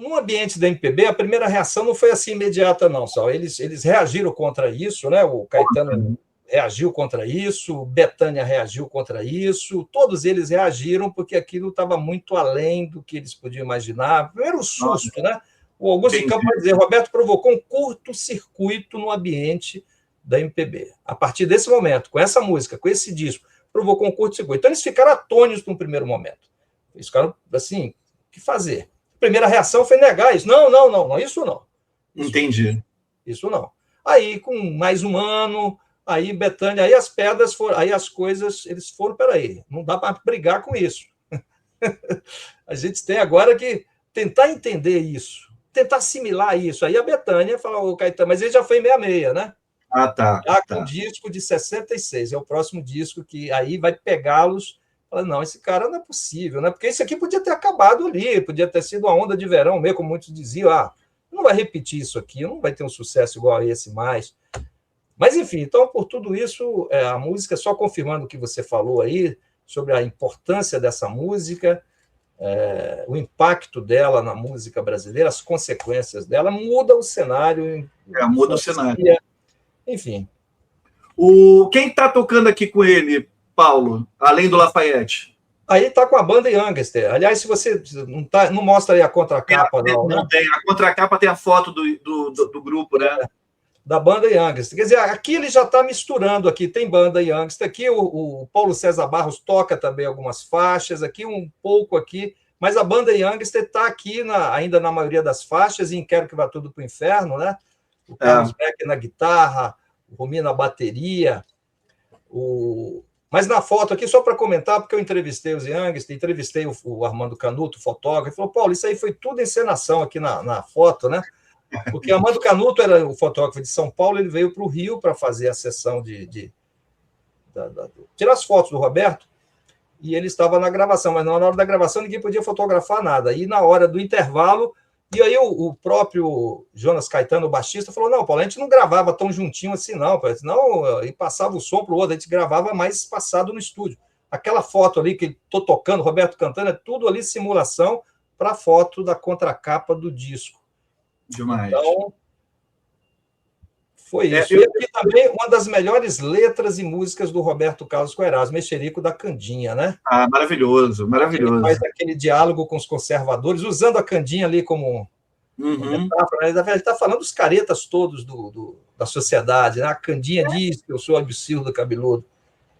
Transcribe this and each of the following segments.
no ambiente da MPB, a primeira reação não foi assim imediata, não, só. Eles reagiram contra isso, né? O Caetano reagiu contra isso, Bethânia reagiu contra isso, todos eles reagiram porque aquilo estava muito além do que eles podiam imaginar. Primeiro o susto, né? O Augusto de Campos vai dizer, Roberto provocou um curto-circuito no ambiente da MPB. A partir desse momento, com essa música, com esse disco, provocou um curto-circuito. Então eles ficaram atônitos no primeiro momento. Eles ficaram assim, o que fazer? A primeira reação foi negar isso. Não, isso não. Entendi. Isso não. Aí, com mais um ano, aí Bethânia, aí as pedras foram, aí as coisas, eles foram, peraí, não dá para brigar com isso. A gente tem agora que tentar entender isso, tentar assimilar isso. Aí a Bethânia falou, Caetano, mas ele já foi em 66, né? Ah, tá. Já com o disco de 66, é o próximo disco que aí vai pegá-los. Fala, não, esse cara não é possível, né? Porque isso aqui podia ter acabado ali, podia ter sido uma onda de verão mesmo, como muitos diziam, não vai repetir isso aqui, não vai ter um sucesso igual a esse mais. Mas, enfim, então, por tudo isso, a música, só confirmando o que você falou aí, sobre a importância dessa música, o impacto dela na música brasileira, as consequências dela, muda o cenário. Muda o cenário. Enfim. Quem está tocando aqui com ele, Paulo, além do Lafayette? Aí está com a banda Youngster. Aliás, se você não mostra aí a contracapa, não. Não tem. A contracapa tem a foto do grupo, né? Da banda Youngster. Quer dizer, aqui ele já está misturando aqui. Tem banda Youngster aqui, o Paulo César Barros toca também algumas faixas aqui, um pouco aqui, mas a banda Youngster está aqui ainda na maioria das faixas, em Quero Que Vá Tudo Pro Inferno, né? O Carlos Beck na guitarra, o Rumi na bateria, Mas na foto aqui, só para comentar, porque eu entrevistei os Youngster, entrevistei o Armando Canuto, fotógrafo, ele falou, Paulo, isso aí foi tudo encenação aqui na foto, né? Porque Armando Canuto era o fotógrafo de São Paulo, ele veio para o Rio para fazer a sessão tirar as fotos do Roberto, e ele estava na gravação, mas na hora da gravação ninguém podia fotografar nada. E na hora do intervalo, e aí o próprio Jonas Caetano, o baixista, falou, não, Paulo, a gente não gravava tão juntinho assim, não, e passava o som para o outro, a gente gravava mais espaçado no estúdio. Aquela foto ali que estou tocando, Roberto cantando, é tudo ali simulação para a foto da contracapa do disco. Demais. Então, foi isso. E aqui também uma das melhores letras e músicas do Roberto Carlos Queiroz, Mexerico da Candinha, né? Maravilhoso, maravilhoso. Ele faz aquele diálogo com os conservadores, usando a Candinha ali como metáfora. Ele está falando dos caretas todos da sociedade, né? A Candinha diz que eu sou absurdo cabeludo.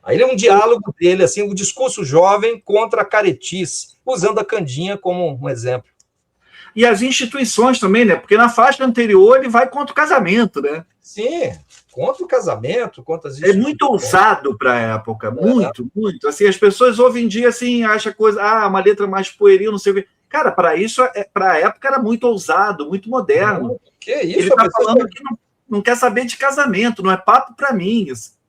Aí ele é um diálogo dele, assim, um discurso jovem contra a caretice, usando a Candinha como um exemplo. E as instituições também, né? Porque na faixa anterior ele vai contra o casamento, né? Sim, contra o casamento, contra as instituições. É muito ousado para a época, muito. Assim, as pessoas hoje em dia assim, acham uma letra mais pueril, não sei o quê. Cara, para isso, para a época era muito ousado, muito moderno. Que isso? Ele está falando que não quer saber de casamento, não é papo para mim. Isso.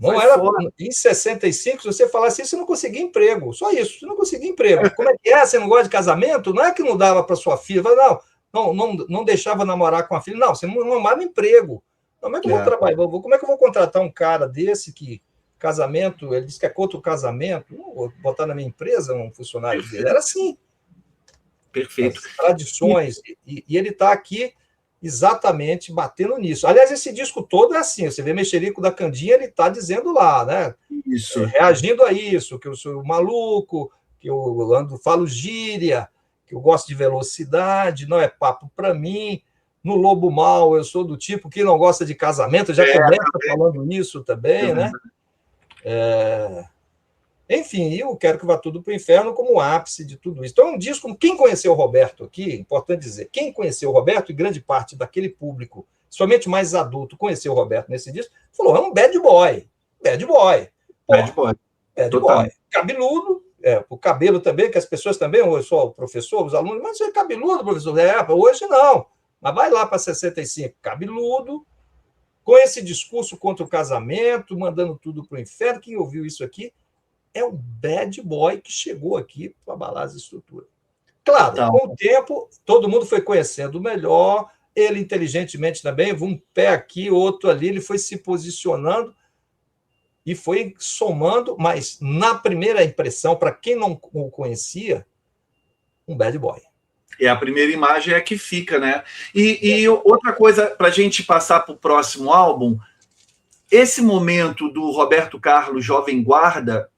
Não era, em 65, se você falasse isso, você não conseguia emprego. Só isso, você não conseguia emprego. Como é que é? Você não gosta de casamento? Não é que não dava para sua filha. Não deixava namorar com a filha. Não, você não arrumava emprego. Como é que eu vou trabalhar? Como é que eu vou contratar um cara desse que casamento, ele diz que é contra o casamento? Não vou botar na minha empresa um funcionário dele. Era assim. Perfeito. As tradições. E ele está aqui exatamente batendo nisso. Aliás, esse disco todo é assim, você vê Mexerico da Candinha, ele está dizendo lá, né? Isso. Reagindo a isso, que eu sou maluco, que eu falo gíria, que eu gosto de velocidade, não é papo para mim. No Lobo Mal, eu sou do tipo que não gosta de casamento, já começa falando isso também, né? Enfim, eu quero que vá tudo para o inferno como ápice de tudo isso. Então, é um disco, quem conheceu o Roberto aqui, importante dizer, quem conheceu o Roberto, e grande parte daquele público, somente mais adulto, conheceu o Roberto nesse disco, falou, é um bad boy. Bad boy. Bad boy. Bad boy. Cabeludo, o cabelo também, que as pessoas também, eu sou professor, os alunos, mas você é cabeludo, professor? Hoje não. Mas vai lá para 65, cabeludo, com esse discurso contra o casamento, mandando tudo para o inferno. Quem ouviu isso aqui é o bad boy que chegou aqui para abalar as estruturas. Claro, com o tempo, todo mundo foi conhecendo melhor, ele inteligentemente também, um pé aqui, outro ali, ele foi se posicionando e foi somando, mas na primeira impressão, para quem não o conhecia, um bad boy. É, a primeira imagem é a que fica, né? E outra coisa, para a gente passar para o próximo álbum, esse momento do Roberto Carlos Jovem Guarda,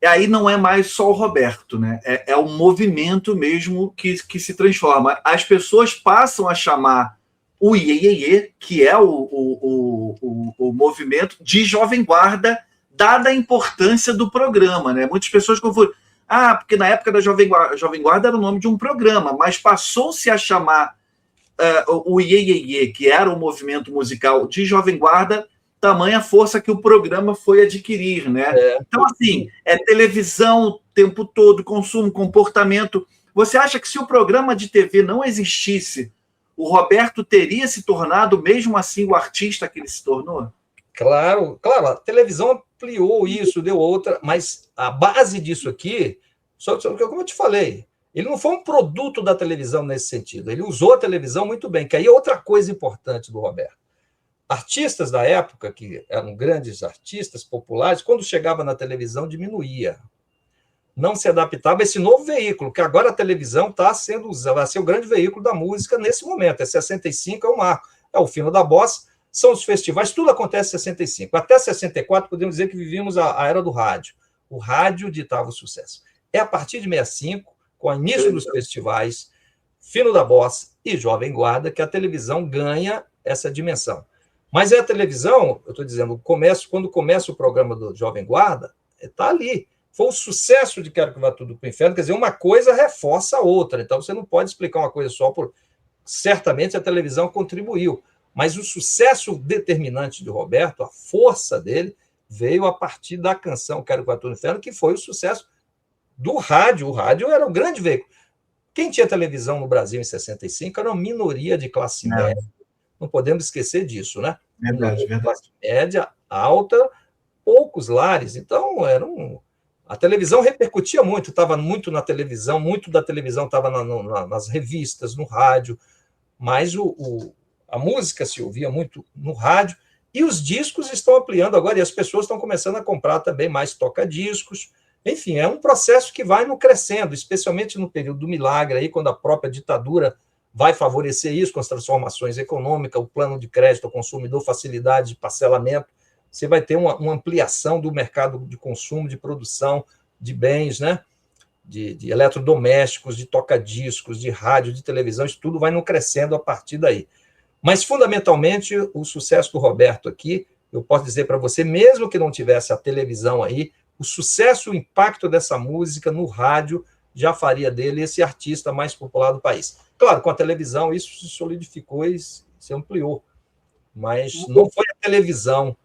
aí não é mais só o Roberto, né? É o movimento mesmo que se transforma. As pessoas passam a chamar o Iê, Iê, Iê, que é o movimento de Jovem Guarda, dada a importância do programa, né? Muitas pessoas confundem. Ah, porque na época da Jovem Guarda era o nome de um programa, mas passou-se a chamar o Iê, Iê, Iê, que era o movimento musical de Jovem Guarda, tamanha força que o programa foi adquirir, né? Então, assim, é televisão o tempo todo, consumo, comportamento. Você acha que se o programa de TV não existisse, o Roberto teria se tornado, mesmo assim, o artista que ele se tornou? Claro, a televisão ampliou isso, deu outra, mas a base disso aqui, como eu te falei, ele não foi um produto da televisão nesse sentido, ele usou a televisão muito bem, que aí é outra coisa importante do Roberto. Artistas da época, que eram grandes artistas populares, quando chegava na televisão, diminuía. Não se adaptava a esse novo veículo, que agora a televisão está sendo usada, vai ser o grande veículo da música nesse momento. É 65, é o marco, é o fino da bossa, são os festivais, tudo acontece em 65. Até 64, podemos dizer que vivíamos a era do rádio. O rádio ditava o sucesso. É a partir de 65, com o início dos festivais, fino da bossa e Jovem Guarda, que a televisão ganha essa dimensão. Mas é a televisão, eu estou dizendo, quando começa o programa do Jovem Guarda, está ali. Foi o sucesso de Quero Que Vá Tudo para o Inferno, quer dizer, uma coisa reforça a outra. Então, você não pode explicar uma coisa só por... Certamente a televisão contribuiu, mas o sucesso determinante de Roberto, a força dele, veio a partir da canção Quero Que Vá Tudo para o Inferno, que foi o sucesso do rádio. O rádio era o grande veículo. Quem tinha televisão no Brasil em 65 era uma minoria de classe média. Não podemos esquecer disso, né? Verdade. Classe média, alta, poucos lares. Então, a televisão repercutia muito, estava muito na televisão, muito da televisão estava nas revistas, no rádio, mas a música se ouvia muito no rádio, e os discos estão ampliando agora, e as pessoas estão começando a comprar também mais toca-discos. Enfim, é um processo que vai crescendo, especialmente no período do milagre, aí, quando a própria ditadura vai favorecer isso com as transformações econômicas, o plano de crédito ao consumidor, facilidade de parcelamento. Você vai ter uma ampliação do mercado de consumo, de produção de bens, né? de eletrodomésticos, de toca-discos, de rádio, de televisão, isso tudo vai crescendo a partir daí. Mas, fundamentalmente, o sucesso do Roberto aqui, eu posso dizer para você, mesmo que não tivesse a televisão aí, o sucesso, o impacto dessa música no rádio já faria dele esse artista mais popular do país. Claro, com a televisão isso se solidificou e se ampliou, mas não foi a televisão,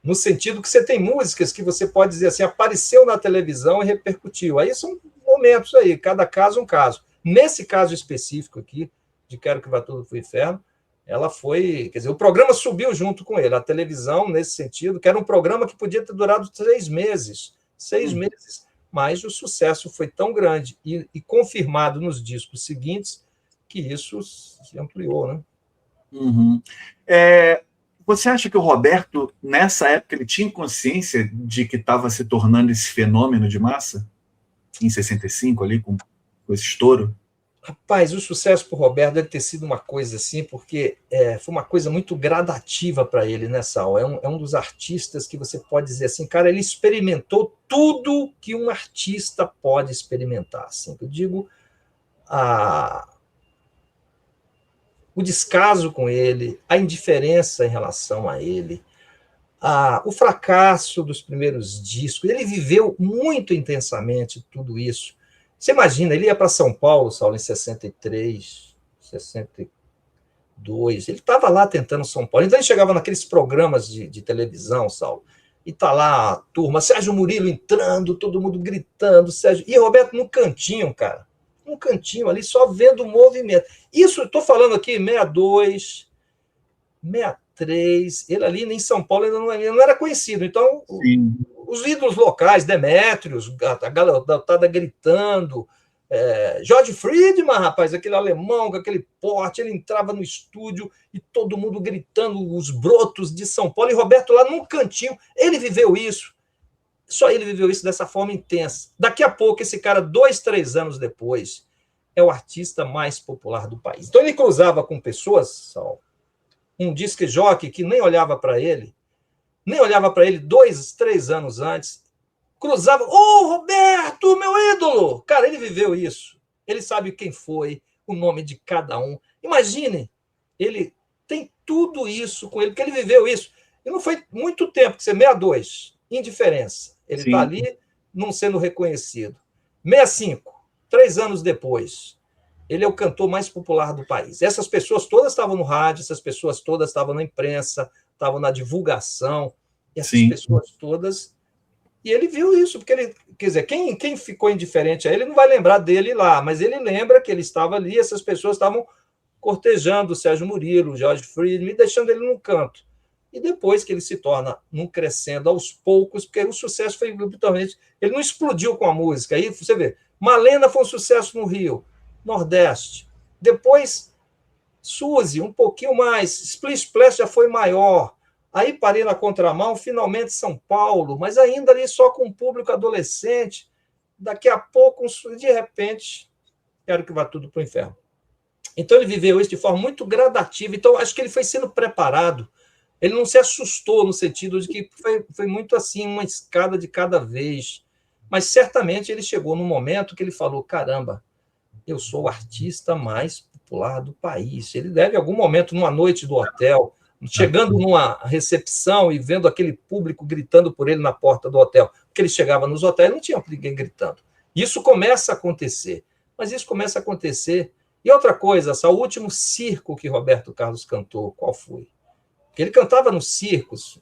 no sentido que você tem músicas que você pode dizer assim, apareceu na televisão e repercutiu. Aí são momentos aí, cada caso um caso. Nesse caso específico aqui, de Quero Que Vá Tudo para o Inferno, ela foi... Quer dizer, o programa subiu junto com ele, a televisão, nesse sentido, que era um programa que podia ter durado 6 meses. 6 meses. Mas o sucesso foi tão grande e confirmado nos discos seguintes que isso se ampliou, né? Você acha que o Roberto, nessa época, ele tinha consciência de que estava se tornando esse fenômeno de massa? Em 65, ali, com esse estouro? Rapaz, o sucesso para o Roberto deve ter sido uma coisa assim, porque foi uma coisa muito gradativa para ele, né, Sal? É um dos artistas que você pode dizer assim, cara, ele experimentou tudo que um artista pode experimentar. Assim, eu digo, o descaso com ele, a indiferença em relação a ele, o fracasso dos primeiros discos, ele viveu muito intensamente tudo isso. Você imagina, ele ia para São Paulo, Saulo, em 63, 62, ele estava lá tentando São Paulo, então ele chegava naqueles programas de televisão, Saulo, e está lá a turma, Sérgio Murilo entrando, todo mundo gritando, Sérgio, e Roberto no cantinho, cara, um cantinho ali, só vendo o movimento. Isso, estou falando aqui, 62, 63, ele ali em São Paulo ele não era conhecido, então os ídolos locais, Demétrios, a garotada gritando, Jorge Friedman, rapaz, aquele alemão com aquele porte, ele entrava no estúdio e todo mundo gritando, os brotos de São Paulo, e Roberto lá num cantinho, ele viveu isso. Só ele viveu isso dessa forma intensa. Daqui a pouco, esse cara, 2, 3 anos depois, é o artista mais popular do país. Então, ele cruzava com pessoas, Sal, um disc jockey que nem olhava para ele 2, 3 anos antes, cruzava, Roberto, meu ídolo! Cara, ele viveu isso. Ele sabe quem foi, o nome de cada um. Imagine, ele tem tudo isso com ele, porque ele viveu isso. E não foi muito tempo, que você 62, indiferença. Ele está ali, não sendo reconhecido. 65, 3 anos depois, ele é o cantor mais popular do país. Essas pessoas todas estavam no rádio, essas pessoas todas estavam na imprensa, estavam na divulgação, e essas pessoas todas... E ele viu isso, porque ele, quer dizer, quem ficou indiferente a ele não vai lembrar dele lá, mas ele lembra que ele estava ali, essas pessoas estavam cortejando o Sérgio Murilo, o George Friedman, deixando ele num canto. E depois que ele se torna num crescendo aos poucos, porque o sucesso foi brutalmente... Ele não explodiu com a música. Aí você vê, Malena foi um sucesso no Rio, Nordeste. Depois, Suzy, um pouquinho mais. Split Splash já foi maior. Aí parei na contramão, finalmente São Paulo, mas ainda ali só com um público adolescente. Daqui a pouco, de repente, quero que vá tudo para o inferno. Então, ele viveu isso de forma muito gradativa. Então, acho que ele foi sendo preparado. Ele não se assustou no sentido de que foi muito assim, uma escada de cada vez. Mas, certamente, ele chegou num momento que ele falou, caramba, eu sou o artista mais popular do país. Ele deve, em algum momento, numa noite do hotel, chegando numa recepção e vendo aquele público gritando por ele na porta do hotel, porque ele chegava nos hotéis e não tinha ninguém gritando. Isso começa a acontecer. Mas isso começa a acontecer... E outra coisa, o último circo que Roberto Carlos cantou, qual foi? Porque ele cantava nos circos,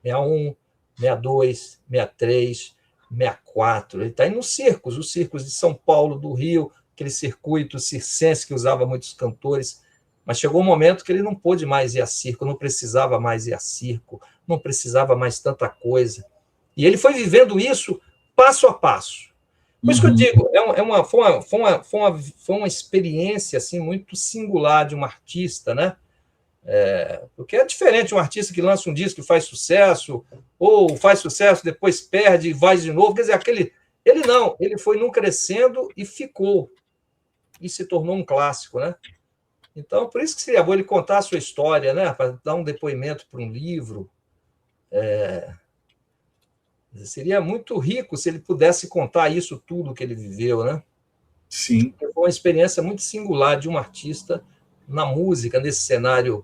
61, 62, 63, 64. Ele está indo nos circos, os circos de São Paulo, do Rio, aquele circuito circense que usava muitos cantores. Mas chegou um momento que ele não pôde mais ir a circo, não precisava mais ir a circo, não precisava mais tanta coisa. E ele foi vivendo isso passo a passo. Por isso que eu digo, foi uma experiência assim, muito singular de um artista, né? Porque é diferente um artista que lança um disco e faz sucesso, ou faz sucesso, depois perde e vai de novo. Quer dizer, ele não, ele foi num crescendo e ficou, e se tornou um clássico, né? Então, por isso que seria bom ele contar a sua história, né? Para dar um depoimento para um livro. Seria muito rico se ele pudesse contar isso tudo que ele viveu, né? Sim. Foi uma experiência muito singular de um artista na música, nesse cenário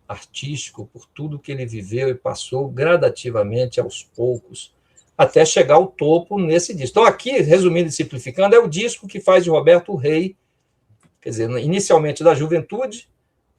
artístico, por tudo que ele viveu e passou gradativamente, aos poucos, até chegar ao topo nesse disco. Então, aqui, resumindo e simplificando, é o disco que faz de Roberto o rei, quer dizer, inicialmente da juventude,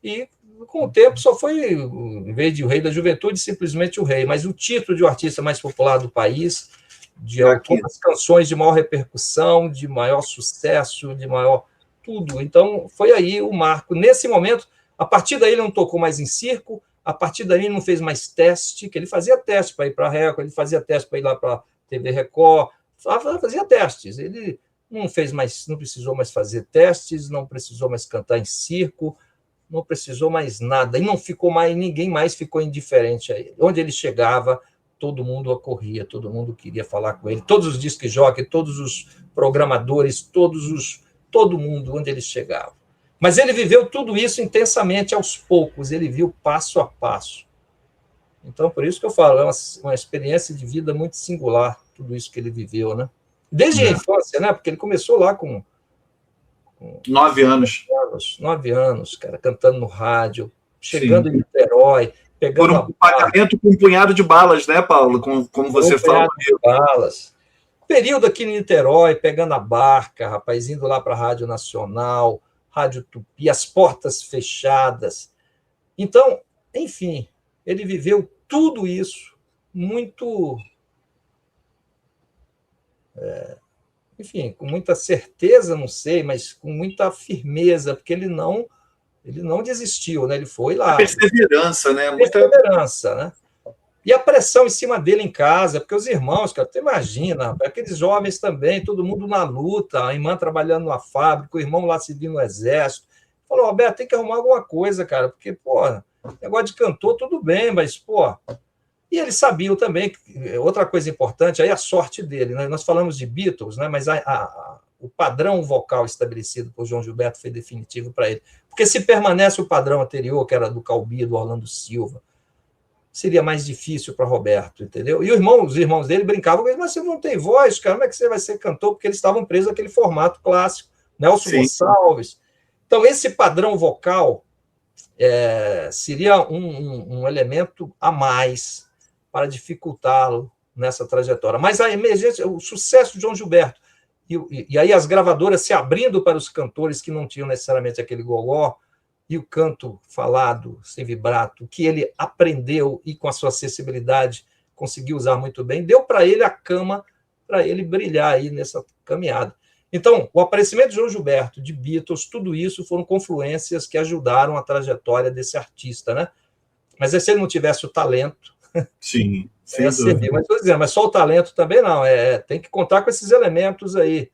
e com o tempo só foi, em vez de o rei da juventude, simplesmente o rei. Mas o título de o artista mais popular do país, de algumas canções de maior repercussão, de maior sucesso, de maior tudo. Então, foi aí o marco. Nesse momento, a partir daí ele não tocou mais em circo, a partir daí ele não fez mais teste, que ele fazia teste para ir para a Record, ele fazia teste para ir lá para a TV Record, fazia testes. Ele não fez mais, não precisou mais fazer testes, não precisou mais cantar em circo, não precisou mais nada, e não ficou mais, ninguém mais ficou indiferente a ele. Onde ele chegava, todo mundo acorria, todo mundo queria falar com ele, todos os disc jockeys, todos os programadores, todo mundo, onde ele chegava. Mas ele viveu tudo isso intensamente aos poucos, ele viu passo a passo. Então, por isso que eu falo, é uma experiência de vida muito singular, tudo isso que ele viveu, né? Desde a infância, né? Porque ele começou lá com 9 anos. 9 anos, cara, cantando no rádio, chegando em Niterói, pegando por um pagamento com um punhado de balas, né, Paulo? Como você fala. Balas. Período aqui em Niterói, pegando a barca, rapaz, indo lá para a Rádio Nacional, Rádio Tupi, as portas fechadas. Então, enfim, ele viveu tudo isso muito... enfim, com muita certeza, não sei, mas com muita firmeza, porque ele não desistiu, né? Ele foi lá. Perseverança, né? Perseverança, né? E a pressão em cima dele em casa, porque os irmãos, cara, tu imagina, aqueles jovens também, todo mundo na luta, a irmã trabalhando na fábrica, o irmão lá servindo no exército. Falou, Roberto, tem que arrumar alguma coisa, cara, porque, pô, negócio de cantor, tudo bem, mas, pô... E eles sabiam também, outra coisa importante, aí a sorte dele, né? Nós falamos de Beatles, né? Mas o padrão vocal estabelecido por João Gilberto foi definitivo para ele. Porque se permanece o padrão anterior, que era do Calbi, do Orlando Silva, seria mais difícil para Roberto, entendeu? E os irmãos dele brincavam com ele, mas você não tem voz, cara, como é que você vai ser cantor? Porque eles estavam presos àquele formato clássico, Nelson Gonçalves. Então, esse padrão vocal seria um elemento a mais para dificultá-lo nessa trajetória. Mas a emergência, o sucesso de João Gilberto, e aí as gravadoras se abrindo para os cantores que não tinham necessariamente aquele gogó, e o canto falado, sem vibrato, que ele aprendeu e com a sua acessibilidade conseguiu usar muito bem, deu para ele a cama para ele brilhar aí nessa caminhada. Então, o aparecimento de João Gilberto, de Beatles, tudo isso foram confluências que ajudaram a trajetória desse artista, né? Mas se ele não tivesse o talento, sim, ia servir. Mas estou dizendo, mas só o talento também não. Tem que contar com esses elementos aí.